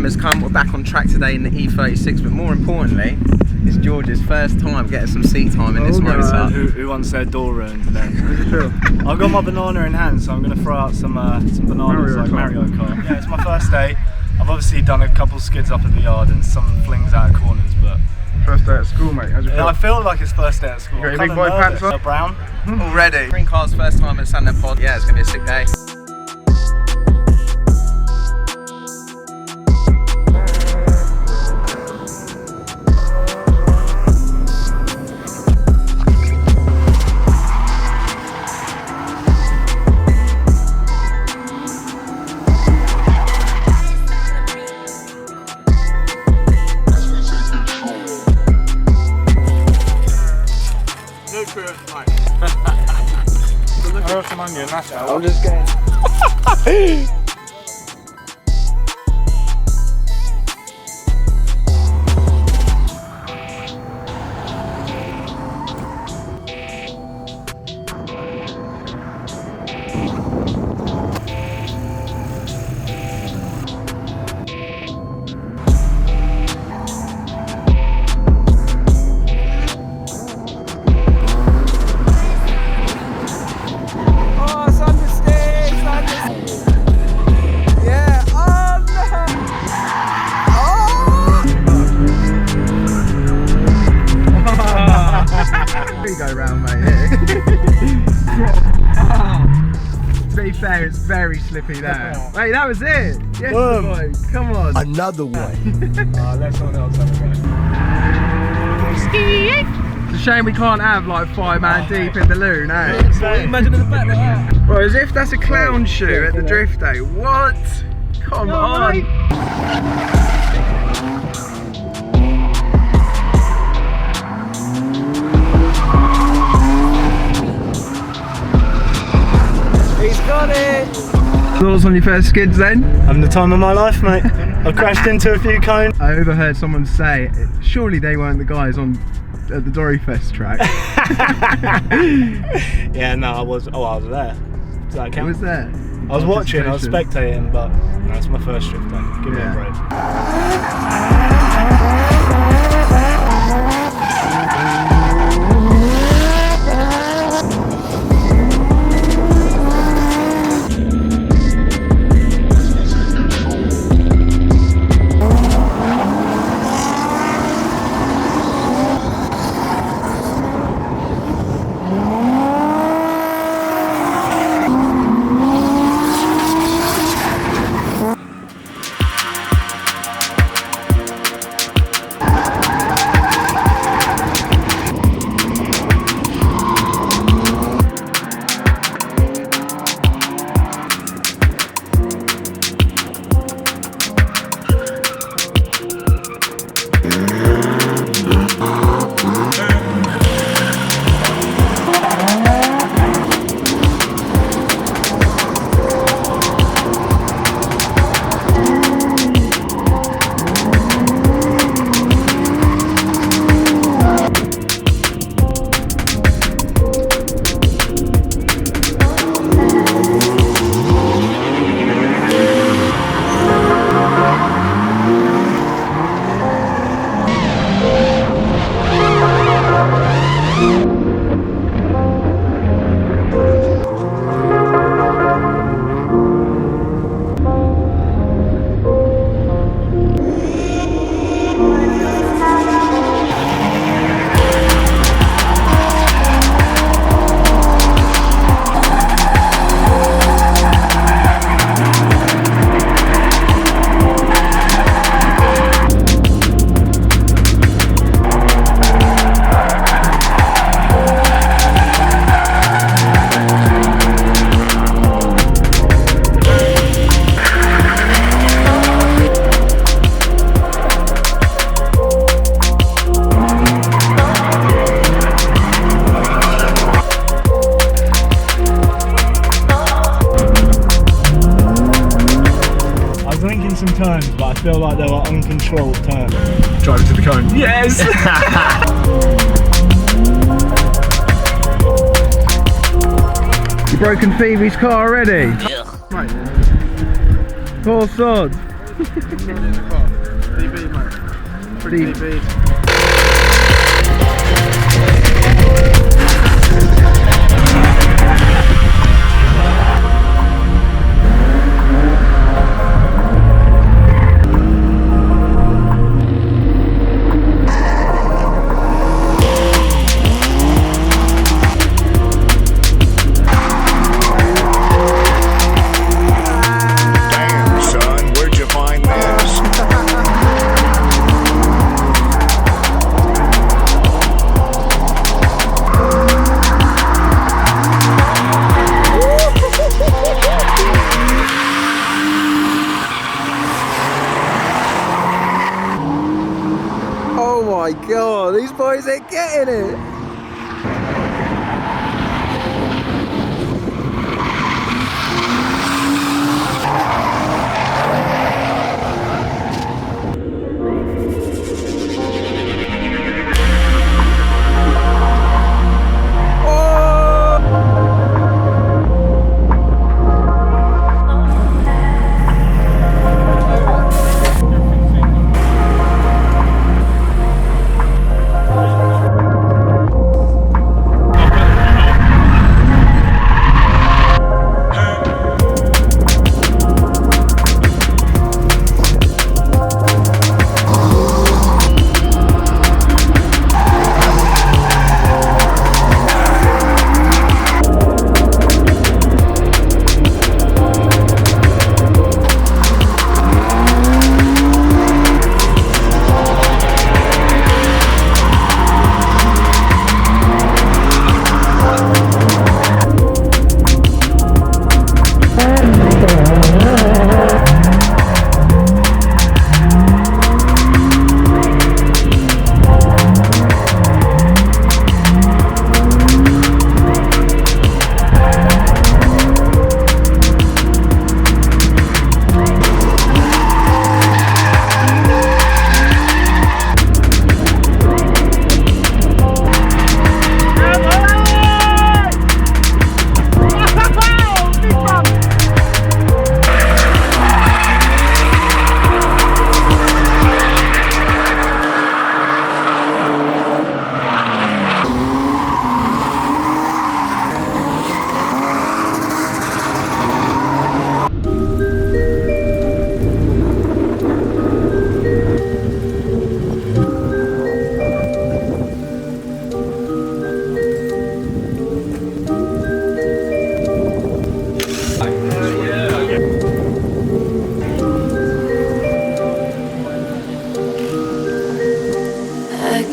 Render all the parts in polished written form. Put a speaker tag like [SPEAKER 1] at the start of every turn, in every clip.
[SPEAKER 1] time has come. We're back on track today in the E36, but more importantly, it's George's first time getting some seat time in this motor.
[SPEAKER 2] Who wants their door ruined then? I've got my banana in hand, so I'm going to throw out some bananas like Mario Kart. Yeah, it's my first day. I've obviously done a couple skids up at the yard and some flings out of corners, but...
[SPEAKER 3] First day at school, mate. How's it feel?
[SPEAKER 2] I feel like it's first day at school.
[SPEAKER 3] You got your big boy pants on?
[SPEAKER 2] Brown.
[SPEAKER 1] Already. Green car's first time at Santa Pod. Yeah, it's going to be a sick day.
[SPEAKER 3] I'm just getting. It's very slippy there. Wait, that was it. Yes, boy. Come on.
[SPEAKER 4] Another one.
[SPEAKER 2] Let someone else have a
[SPEAKER 3] It's a shame we can't have like 5 man deep in the loon, eh?
[SPEAKER 2] Imagine in the back like that.
[SPEAKER 3] Bro, as if that's a clown shoe at the drift day. What? Come on.
[SPEAKER 2] He's got it!
[SPEAKER 3] Thoughts on your first skids then?
[SPEAKER 2] Having the time of my life, mate. I crashed into a few cones.
[SPEAKER 3] I overheard someone say, surely they weren't the guys on at the Dorifest track.
[SPEAKER 2] Yeah, no, I was there. Does that count?
[SPEAKER 3] I was there.
[SPEAKER 2] I was watching, I was spectating, but no, it's my first drift day. Give me a break. some turns, but I feel like they were uncontrolled turns.
[SPEAKER 3] Driving to the cone.
[SPEAKER 2] Yes!
[SPEAKER 3] You broken Phoebe's car already? Yeah. Right. Poor sod. DB.
[SPEAKER 1] Oh my god, these boys are getting it!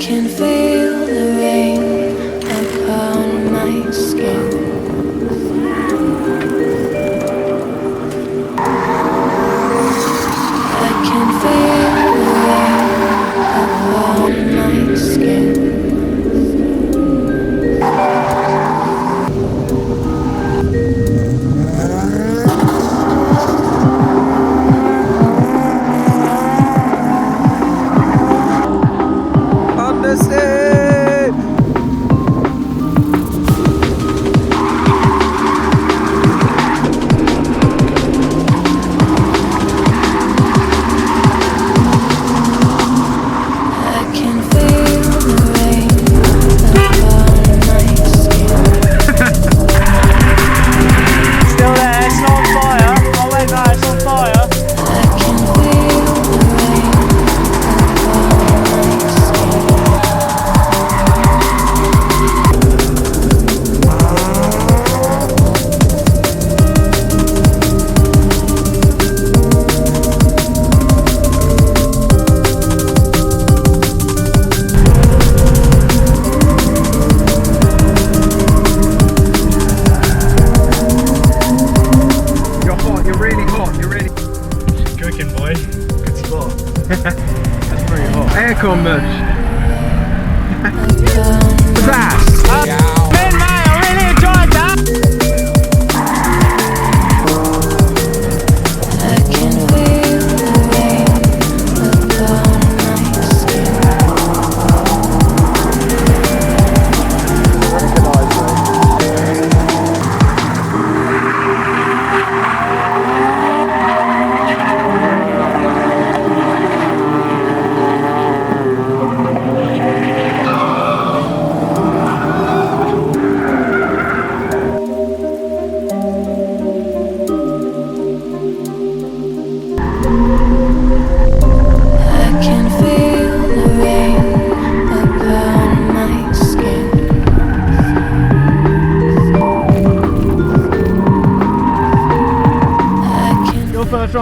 [SPEAKER 4] can feel the rain upon my skin. I can feel the rain upon my skin.
[SPEAKER 3] That's pretty hot. Aircon bush.
[SPEAKER 2] Man, I really enjoyed that.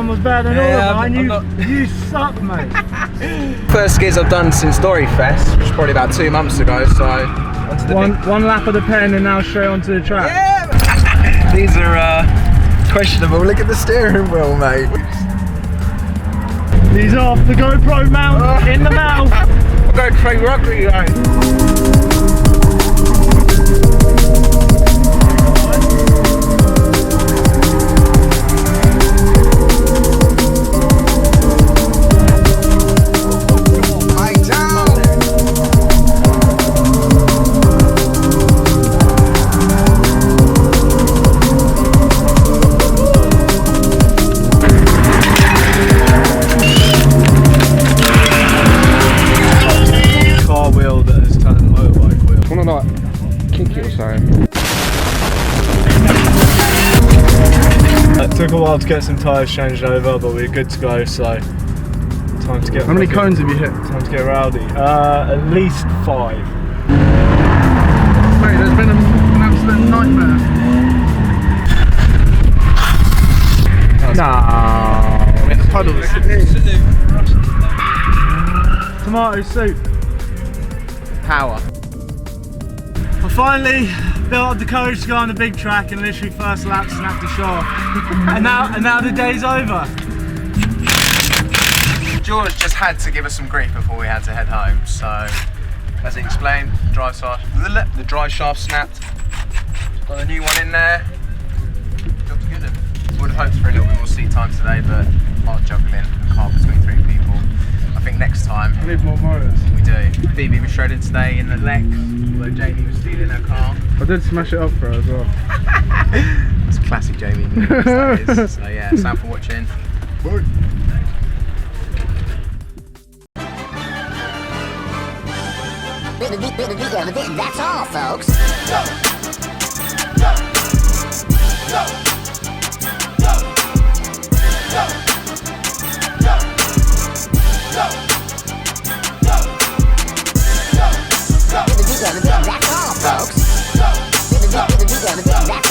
[SPEAKER 2] one was better than
[SPEAKER 3] Yeah,
[SPEAKER 2] all of
[SPEAKER 3] I'm
[SPEAKER 2] mine. You suck, mate.
[SPEAKER 1] First skids I've done since Dorifest, which was probably about 2 months ago, so onto the
[SPEAKER 2] One lap of the pen and now straight onto the track.
[SPEAKER 1] Yeah! These are questionable. Look at the steering wheel, mate.
[SPEAKER 2] He's off the GoPro mount in the mouth.
[SPEAKER 1] I'll go train rugby, guys.
[SPEAKER 2] Car wheel that has turned the motorbike wheel.
[SPEAKER 1] Wanna like kick it or something?
[SPEAKER 2] It took a while to get some tyres changed over, but we're good to go, so time to get...
[SPEAKER 3] How many cones have you hit?
[SPEAKER 2] Time to get rowdy. At least 5.
[SPEAKER 3] Mate, there's been an absolute nightmare. No. I'm in the puddles.
[SPEAKER 2] Tomato soup.
[SPEAKER 1] Power.
[SPEAKER 2] I finally built up the courage to go on the big track and literally first lap snapped a shot. and now the day's over.
[SPEAKER 1] George just had to give us some grief before we had to head home, so as he explained, the drive shaft snapped. Got a new one in there. Job's good. Would have hoped for a little bit more seat time today, but hard juggling a car between 3 people. I think next time
[SPEAKER 3] I need more motors.
[SPEAKER 1] we do. Phoebe was shredded today in the Lex, although Jamie was stealing her car.
[SPEAKER 3] I did smash it up for her as well.
[SPEAKER 1] That's a classic Jamie move, that is. So yeah, thanks for watching.
[SPEAKER 5] That's all, folks. That's all, folks.